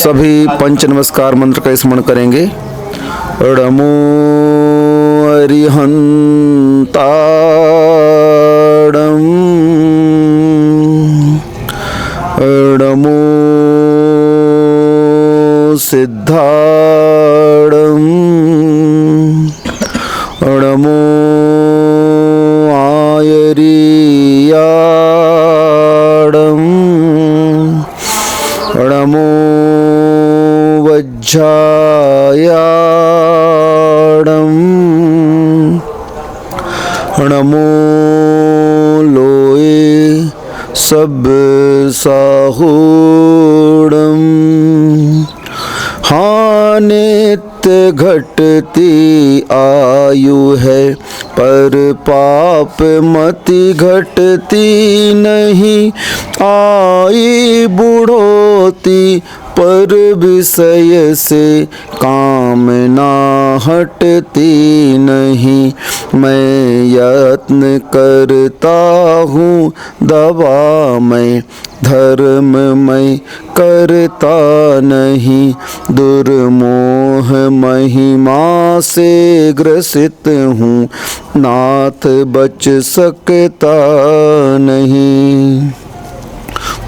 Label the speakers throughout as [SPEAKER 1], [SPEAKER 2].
[SPEAKER 1] सभी पंच नमस्कार मंत्र का स्मरण करेंगे। णमो अरिहंताणं, णमो सिद्धाणं, णमो आयर्याणं, णमो वज्रायाणं, णमो लोए सब साहूणं। हाँ नित्य घटती आयु है पर पाप मति घटती नहीं, आई बुढ़ोती पर विषय से कामना हटती नहीं। मैं यत्न करता हूँ दवा मैं धर्म मैं करता नहीं, दुर्मोह महिमा से ग्रसित हूँ नाथ बच सकता नहीं।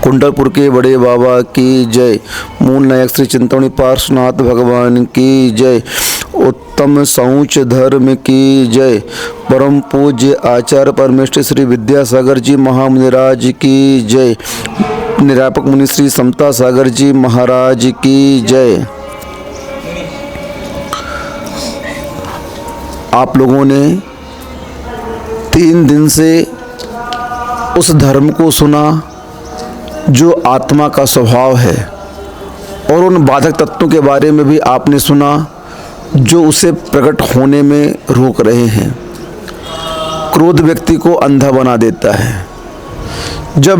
[SPEAKER 1] कुंडलपुर के बड़े बाबा की जय। मूल नायक श्री चिंतामणि पार्श्वनाथ भगवान की जय। उत्तम सौच धर्म की जय। परम पूज्य आचार्य परमेष्ठी श्री विद्यासागर जी महामुनिराज की जय। निरापक मुनि श्री समता सागर जी महाराज की जय। आप लोगों ने 3 दिन से उस धर्म को सुना जो आत्मा का स्वभाव है, और उन बाधक तत्वों के बारे में भी आपने सुना जो उसे प्रकट होने में रोक रहे हैं। क्रोध व्यक्ति को अंधा बना देता है। जब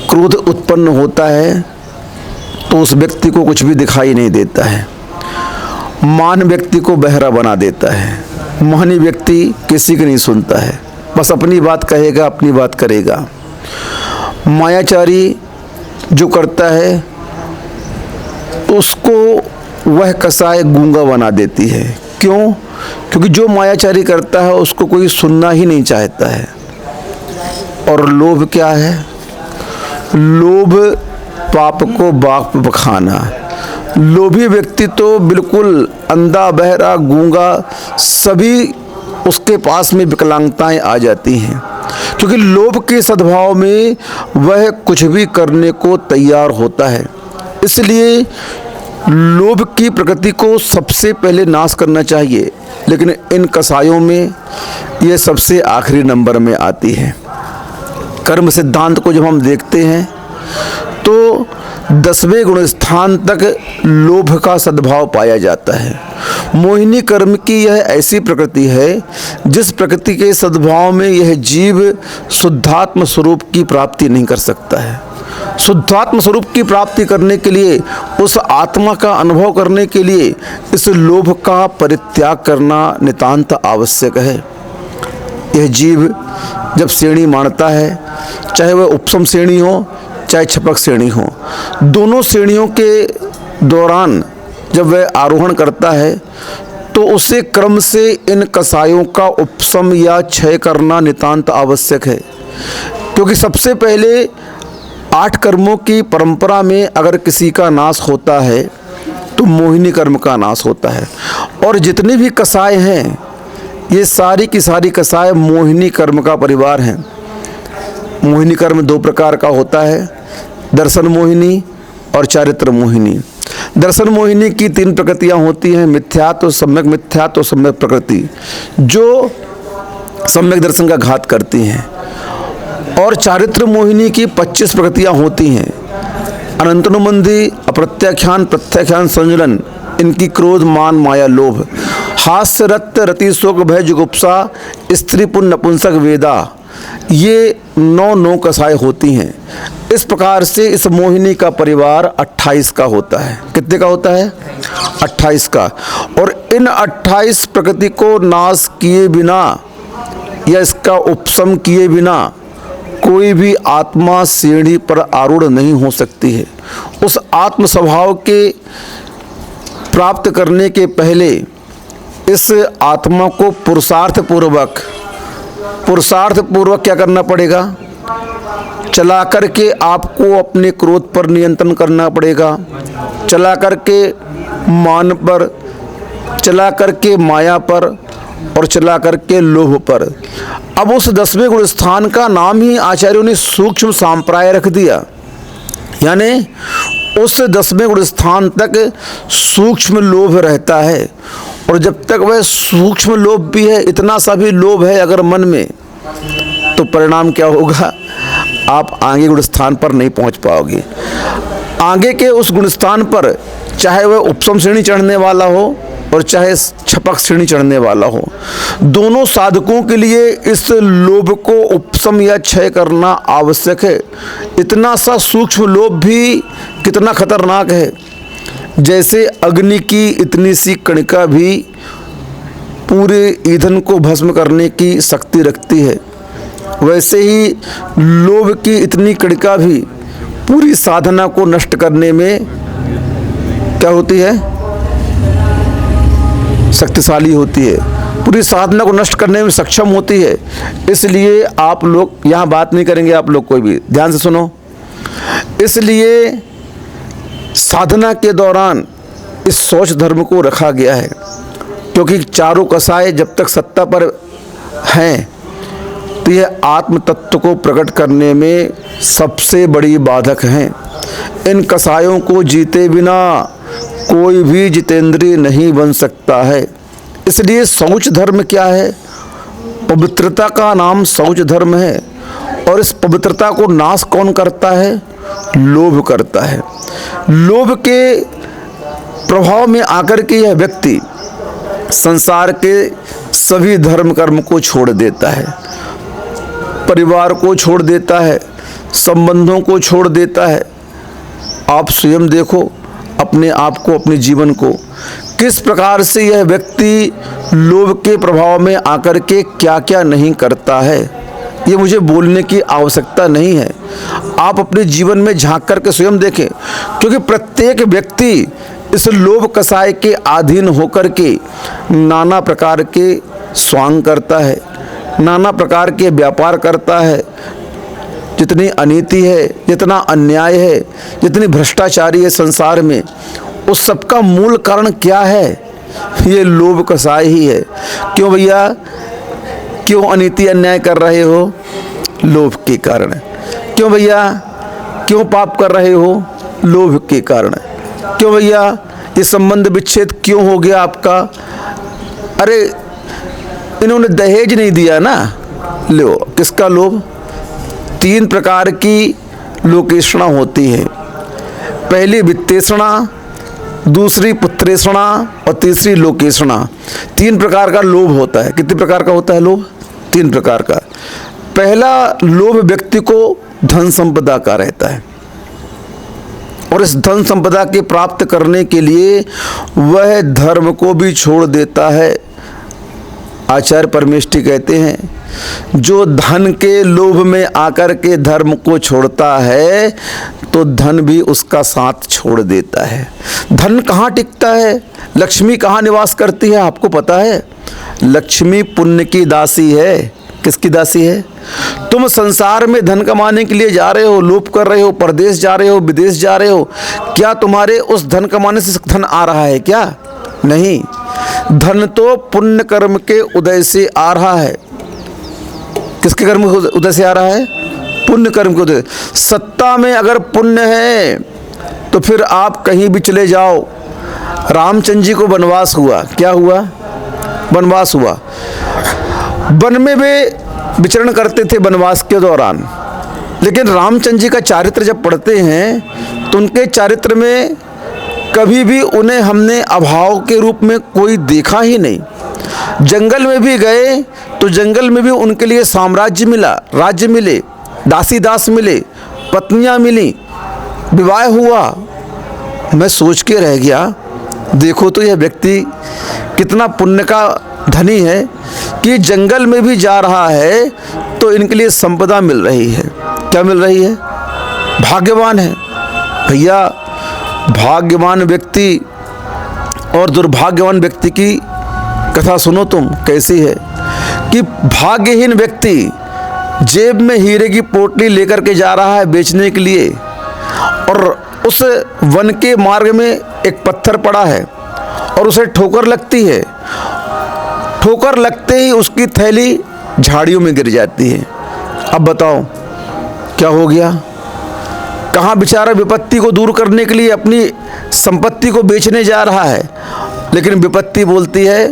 [SPEAKER 1] क्रोध उत्पन्न होता है तो उस व्यक्ति को कुछ भी दिखाई नहीं देता है। मान व्यक्ति को बहरा बना देता है। मोहनी व्यक्ति किसी की नहीं सुनता है, बस अपनी बात कहेगा, अपनी बात करेगा। मायाचारी जो करता है उसको वह कसाय गूंगा बना देती है। क्यों? क्योंकि जो मायाचारी करता है उसको कोई सुनना ही नहीं चाहता है। और लोभ क्या है? लोभ पाप को बाप बखाना। लोभी व्यक्ति तो बिल्कुल अंधा बहरा गूंगा, सभी उसके पास में विकलांगताएं आ जाती हैं, क्योंकि लोभ के सद्भाव में वह कुछ भी करने को तैयार होता है। इसलिए लोभ की प्रकृति को सबसे पहले नाश करना चाहिए, लेकिन इन कसायों में यह सबसे आखिरी नंबर में आती है। कर्म सिद्धांत को जब हम देखते हैं तो 10वें गुण स्थान तक लोभ का सद्भाव पाया जाता है। मोहिनी कर्म की यह ऐसी प्रकृति है जिस प्रकृति के सद्भाव में यह जीव शुद्धात्म स्वरूप की प्राप्ति नहीं कर सकता है। शुद्धात्म स्वरूप की प्राप्ति करने के लिए, उस आत्मा का अनुभव करने के लिए इस लोभ का परित्याग करना नितांत आवश्यक है। यह जीव जब श्रेणी मानता है, चाहे वह उपसम श्रेणी हो चाहे छपक श्रेणी हो, दोनों श्रेणियों के दौरान जब वह आरोहण करता है तो उसे क्रम से इन कसायों का उपशम या क्षय करना नितांत आवश्यक है। क्योंकि सबसे पहले 8 कर्मों की परंपरा में अगर किसी का नाश होता है तो मोहिनी कर्म का नाश होता है। और जितने भी कसाय हैं ये सारी की सारी कसाय मोहिनी कर्म का परिवार हैं। मोहिनी कर्म 2 प्रकार का होता है, दर्शन मोहिनी और चारित्र मोहिनी। दर्शन मोहिनी की 3 प्रकृतियां होती हैं, मिथ्यात्व, सम्यक मिथ्यात्व, सम्यक प्रकृति, जो सम्यक दर्शन का घात करती हैं। और चारित्र मोहिनी की 25 प्रकृतियां होती हैं, अनंतनुबंधी, अप्रत्याख्यान, प्रत्याख्यान, संजलन। इनकी क्रोध, मान, माया, लोभ, हास्य, रत्य, रति, शोक, भय, जुगुप्सा, स्त्री, पुण्य, नपुंसक, वेदा, ये 9 कसाय होती हैं। इस प्रकार से इस मोहिनी का परिवार 28 का होता है। कितने का होता है? 28 का। और इन 28 प्रकृति को नाश किए बिना या इसका उपशम किए बिना कोई भी आत्मा सीढ़ी पर आरूढ़ नहीं हो सकती है। उस आत्म स्वभाव के प्राप्त करने के पहले इस आत्मा को पुरुषार्थ पूर्वक क्या करना पड़ेगा? चला करके आपको अपने क्रोध पर नियंत्रण करना पड़ेगा, चला करके मान पर, चला करके माया पर, और चला करके लोभ पर। अब उस 10वें गुण स्थान का नाम ही आचार्यों ने सूक्ष्म सांप्राय रख दिया, यानी उस 10वें गुण स्थान तक सूक्ष्म लोभ रहता है। और जब तक वह सूक्ष्म लोभ भी है, इतना सा भी लोभ है अगर मन में, तो परिणाम क्या होगा? आप आगे गुण स्थान पर नहीं पहुंच पाओगे। आगे के उस गुण स्थान पर चाहे वह उपसम श्रेणी चढ़ने वाला हो और चाहे छपक श्रेणी चढ़ने वाला हो, दोनों साधकों के लिए इस लोभ को उपशम या क्षय करना आवश्यक है। इतना सा सूक्ष्म लोभ भी कितना खतरनाक है। जैसे अग्नि की इतनी सी कणिका भी पूरे ईंधन को भस्म करने की शक्ति रखती है, वैसे ही लोभ की इतनी कणिका भी पूरी साधना को नष्ट करने में क्या होती है? शक्तिशाली होती है, पूरी साधना को नष्ट करने में सक्षम होती है। इसलिए आप लोग यहाँ बात नहीं करेंगे, आप लोग कोई भी ध्यान से सुनो। इसलिए साधना के दौरान इस शौच धर्म को रखा गया है, क्योंकि चारों कसाय जब तक सत्ता पर हैं तो यह आत्म तत्व को प्रकट करने में सबसे बड़ी बाधक हैं। इन कसायों को जीते बिना कोई भी जितेंद्रिय नहीं बन सकता है। इसलिए शौच धर्म क्या है? पवित्रता का नाम शौच धर्म है। और इस पवित्रता को नाश कौन करता है? लोभ करता है। लोभ के प्रभाव में आकर के यह व्यक्ति संसार के सभी धर्म कर्म को छोड़ देता है, परिवार को छोड़ देता है, संबंधों को छोड़ देता है। आप स्वयं देखो अपने आप को, अपने जीवन को, किस प्रकार से यह व्यक्ति लोभ के प्रभाव में आकर के क्या क्या नहीं करता है। ये मुझे बोलने की आवश्यकता नहीं है, आप अपने जीवन में झांक करके स्वयं देखें, क्योंकि प्रत्येक व्यक्ति इस लोभ कसाय के अधीन होकर के नाना प्रकार के स्वांग करता है, नाना प्रकार के व्यापार करता है। जितनी अनीति है, जितना अन्याय है, जितनी भ्रष्टाचारी है संसार में, उस सब का मूल कारण क्या है? ये लोभ कसाय ही है। क्यों भैया, क्यों अनीति अन्याय कर रहे हो? लोभ के कारण। क्यों भैया, क्यों पाप कर रहे हो? लोभ के कारण। क्यों भैया, ये संबंध विच्छेद क्यों हो गया आपका? अरे इन्होंने दहेज नहीं दिया ना, लो, किसका लोभ? 3 प्रकार की लोकेषणा होती है। पहली वित्तेषणा, दूसरी पुत्रेषणा और तीसरी लोकेषणा। 3 प्रकार का लोभ होता है। कितने प्रकार का होता है लोभ? 3 प्रकार का। पहला लोभ व्यक्ति को धन संपदा का रहता है, और इस धन संपदा के प्राप्त करने के लिए वह धर्म को भी छोड़ देता है। आचार्य परमेष्ठी कहते हैं, जो धन के लोभ में आकर के धर्म को छोड़ता है तो धन भी उसका साथ छोड़ देता है। धन कहाँ टिकता है? लक्ष्मी कहाँ निवास करती है? आपको पता है? लक्ष्मी पुण्य की दासी है। किसकी दासी है? तुम संसार में धन कमाने के लिए जा रहे हो, लोभ कर रहे हो, परदेश जा रहे हो, विदेश जा रहे हो, क्या तुम्हारे उस धन कमाने से धन आ रहा है क्या? नहीं, धन तो पुण्य कर्म के उदय से आ रहा है। किसके कर्म के उदय से आ रहा है? पुण्य कर्म के उदय। सत्ता में अगर पुण्य है तो फिर आप कहीं भी चले जाओ। रामचंद्र जी को वनवास हुआ, क्या हुआ? वनवास हुआ। वन में वे विचरण करते थे वनवास के दौरान, लेकिन रामचंद्र जी का चारित्र जब पढ़ते हैं तो उनके चारित्र में कभी भी उन्हें हमने अभाव के रूप में कोई देखा ही नहीं। जंगल में भी गए तो जंगल में भी उनके लिए साम्राज्य मिला, राज्य मिले, दासी दास मिले, पत्नियां मिली, विवाह हुआ। मैं सोच के रह गया, देखो तो यह व्यक्ति कितना पुण्य का धनी है कि जंगल में भी जा रहा है तो इनके लिए संपदा मिल रही है। क्या मिल रही है? भाग्यवान है। भैया भाग्यवान व्यक्ति और दुर्भाग्यवान व्यक्ति की कथा सुनो तुम कैसी है कि भाग्यहीन व्यक्ति जेब में हीरे की पोटली लेकर के जा रहा है बेचने के लिए, और उस वन के मार्ग में एक पत्थर पड़ा है और उसे ठोकर लगती है। ठोकर लगते ही उसकी थैली झाड़ियों में गिर जाती है। अब बताओ क्या हो गया? कहाँ बेचारा विपत्ति को दूर करने के लिए अपनी संपत्ति को बेचने जा रहा है, लेकिन विपत्ति बोलती है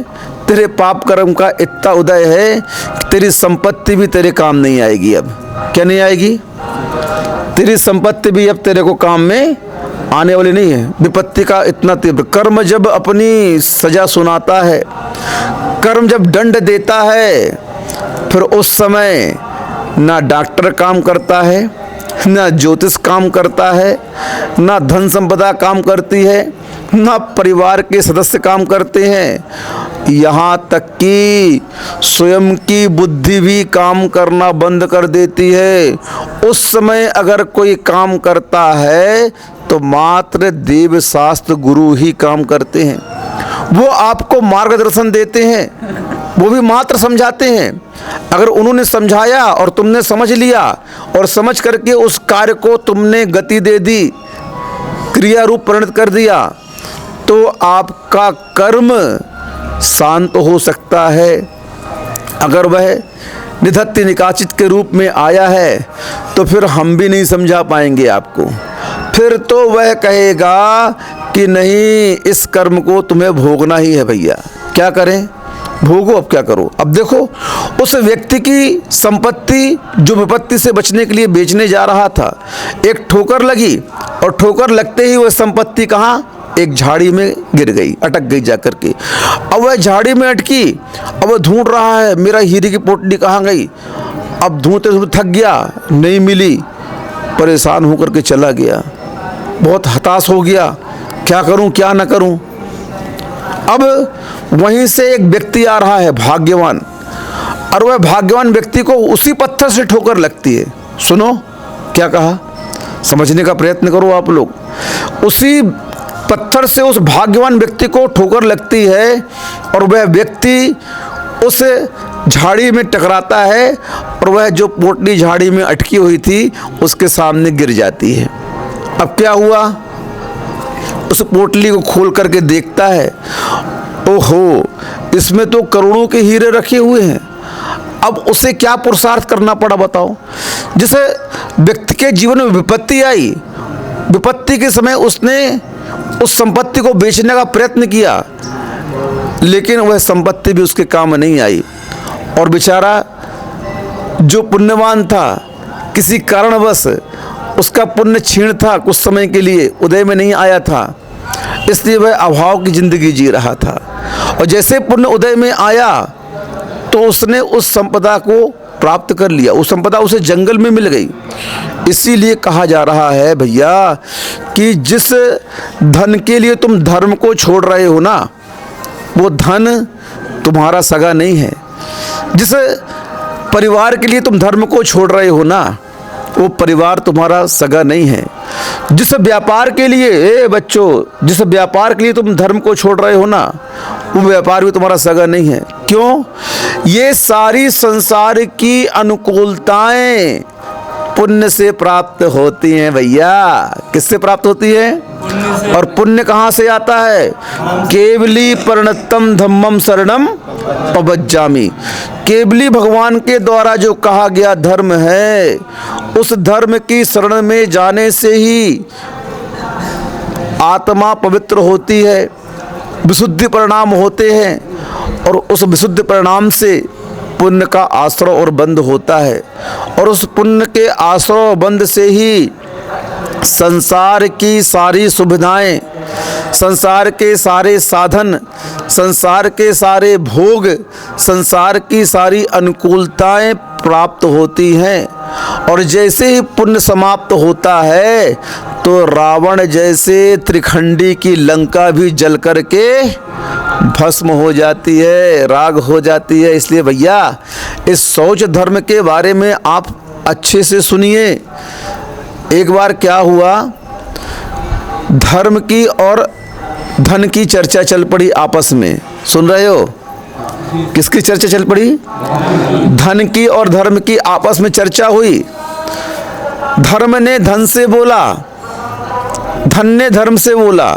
[SPEAKER 1] तेरे पाप कर्म का इतना उदय है कि तेरी संपत्ति भी तेरे काम नहीं आएगी। अब क्या नहीं आएगी? तेरी संपत्ति भी अब तेरे को काम में आने वाली नहीं है। विपत्ति का इतना तीव्र कर्म जब अपनी सजा सुनाता है, कर्म जब दंड देता है, फिर उस समय ना डॉक्टर काम करता है, ना ज्योतिष काम करता है, ना धन संपदा काम करती है, ना परिवार के सदस्य काम करते हैं, यहाँ तक कि स्वयं की बुद्धि भी काम करना बंद कर देती है। उस समय अगर कोई काम करता है तो मात्र देव शास्त्र गुरु ही काम करते हैं। वो आपको मार्गदर्शन देते हैं, वो भी मात्र समझाते हैं। अगर उन्होंने समझाया और तुमने समझ लिया और समझ करके उस कार्य को तुमने गति दे दी, क्रिया रूप परिणत कर दिया, तो आपका कर्म शांत हो सकता है। अगर वह निधत्य निकाचित के रूप में आया है तो फिर हम भी नहीं समझा पाएंगे आपको। फिर तो वह कहेगा कि नहीं, इस कर्म को तुम्हें भोगना ही है भैया, क्या करें, भोगो, अब क्या करो। अब देखो उस व्यक्ति की संपत्ति जो विपत्ति से बचने के लिए बेचने जा रहा था, एक ठोकर लगी और ठोकर लगते ही वह संपत्ति कहाँ? एक झाड़ी में गिर गई, अटक गई जाकर के। अब वह झाड़ी में अटकी, अब वह ढूंढ रहा है मेरा हीरे की पोटली कहाँ गई। अब ढूंढते ढूंढते थक गया, नहीं मिली, परेशान होकर के चला गया, बहुत हताश हो गया, क्या करूं क्या न करूं। अब वहीं से एक व्यक्ति आ रहा है भाग्यवान, और वह भाग्यवान व्यक्ति को उसी पत्थर से ठोकर लगती है। सुनो क्या कहा, समझने का प्रयत्न करो आप लोग। उसी पत्थर से उस भाग्यवान व्यक्ति को ठोकर लगती है और वह व्यक्ति उस झाड़ी में टकराता है और वह जो पोटली झाड़ी में अटकी हुई थी उसके सामने गिर जाती है। अब क्या हुआ? उस पोटली को खोल करके देखता है, ओहो, इसमें तो करोड़ों के हीरे रखे हुए हैं। अब उसे क्या पुरुषार्थ करना पड़ा बताओ। जिसे व्यक्ति के जीवन में विपत्ति आई, विपत्ति के समय उसने उस संपत्ति को बेचने का प्रयत्न किया, लेकिन वह संपत्ति भी उसके काम नहीं आई, और बेचारा जो पुण्यवान था, किसी कारणवश उसका पुण्य क्षीण था, कुछ समय के लिए उदय में नहीं आया था, इसलिए वह अभाव की जिंदगी जी रहा था। और जैसे पुण्य उदय में आया तो उसने उस संपदा को प्राप्त कर लिया, उस संपदा उसे जंगल में मिल गई। इसीलिए कहा जा रहा है भैया कि जिस धन के लिए तुम धर्म को छोड़ रहे हो ना, वो धन तुम्हारा सगा नहीं है। जिस परिवार के लिए तुम धर्म को छोड़ रहे हो ना, वो परिवार तुम्हारा सगा नहीं है। जिस व्यापार के लिए बच्चों, जिस व्यापार के लिए तुम धर्म को छोड़ रहे हो ना, वो व्यापार भी तुम्हारा सगा नहीं है। क्यों? ये सारी संसार की अनुकूलताएं पुण्य से प्राप्त होती हैं भैया। किससे प्राप्त होती है? और पुण्य कहाँ से आता है? केवली परिणतम धम्मम शरणम पवज्जामि। केवली भगवान के द्वारा जो कहा गया धर्म है, उस धर्म की शरण में जाने से ही आत्मा पवित्र होती है, विशुद्धि परिणाम होते हैं, और उस विशुद्ध परिणाम से पुण्य का आश्रय और बंध होता है, और उस पुण्य के आश्रय और बंध से ही संसार की सारी सुविधाएं, संसार के सारे साधन, संसार के सारे भोग, संसार की सारी अनुकूलताएं प्राप्त होती हैं। और जैसे ही पुण्य समाप्त होता है तो रावण जैसे त्रिखंडी की लंका भी जल करके भस्म हो जाती है, राग हो जाती है। इसलिए भैया इस शौच धर्म के बारे में आप अच्छे से सुनिए। एक बार क्या हुआ, धर्म की और धन की चर्चा चल पड़ी आपस में। सुन रहे हो? किसकी चर्चा चल पड़ी? धन की और धर्म की आपस में चर्चा हुई। धर्म ने धन से बोला, धन ने धर्म से बोला,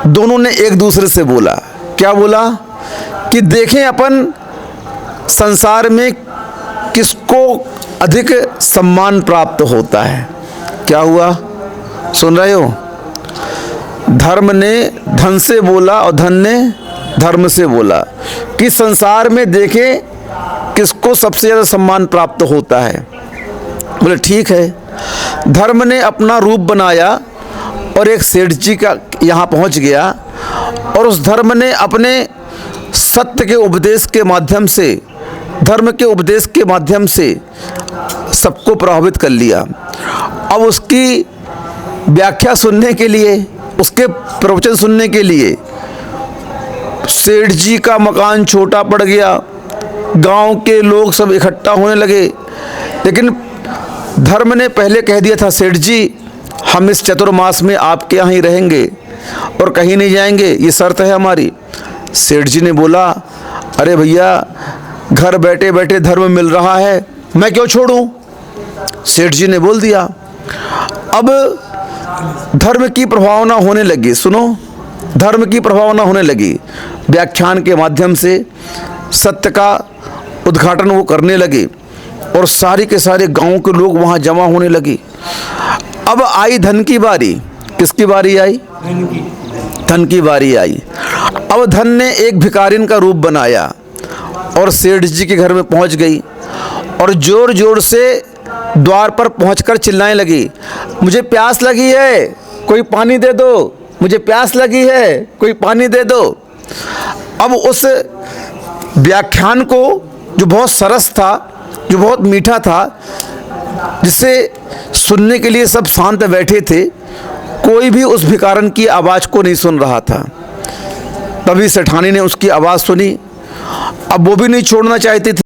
[SPEAKER 1] दोनों ने एक दूसरे से बोला। क्या बोला? कि देखें अपन संसार में किसको अधिक सम्मान प्राप्त होता है। क्या हुआ? सुन रहे हो? धर्म ने धन से बोला और धन ने धर्म से बोला कि संसार में देखें किसको सबसे ज़्यादा सम्मान प्राप्त होता है। बोले ठीक है। धर्म ने अपना रूप बनाया और एक सेठ जी का यहाँ पहुँच गया, और उस धर्म ने अपने सत्य के उपदेश के माध्यम से, धर्म के उपदेश के माध्यम से सबको प्रभावित कर लिया। अब उसकी व्याख्या सुनने के लिए, उसके प्रवचन सुनने के लिए सेठ जी का मकान छोटा पड़ गया, गांव के लोग सब इकट्ठा होने लगे। लेकिन धर्म ने पहले कह दिया था, सेठ जी हम इस चतुर्मास में आपके यहाँ ही रहेंगे और कहीं नहीं जाएंगे, ये शर्त है हमारी। सेठ जी ने बोला, अरे भैया घर बैठे बैठे धर्म मिल रहा है, मैं क्यों छोड़ूं? सेठ जी ने बोल दिया। अब धर्म की प्रभावना होने लगी। सुनो, धर्म की प्रभावना होने लगी। व्याख्यान के माध्यम से सत्य का उद्घाटन वो करने लगे और सारे के सारे गांव के लोग वहां जमा होने लगे। अब आई धन की बारी। किसकी बारी आई? धन की बारी आई। अब धन ने एक भिखारिन का रूप बनाया और सेठ जी के घर में पहुंच गई और जोर जोर से द्वार पर पहुंचकर चिल्लाने लगी, मुझे प्यास लगी है, कोई पानी दे दो, मुझे प्यास लगी है, कोई पानी दे दो। अब उस व्याख्यान को, जो बहुत सरस था, जो बहुत मीठा था, जिसे सुनने के लिए सब शांत बैठे थे, कोई भी उस भिखारन की आवाज़ को नहीं सुन रहा था। तभी सेठानी ने उसकी आवाज़ सुनी। अब वो भी नहीं छोड़ना चाहती थी।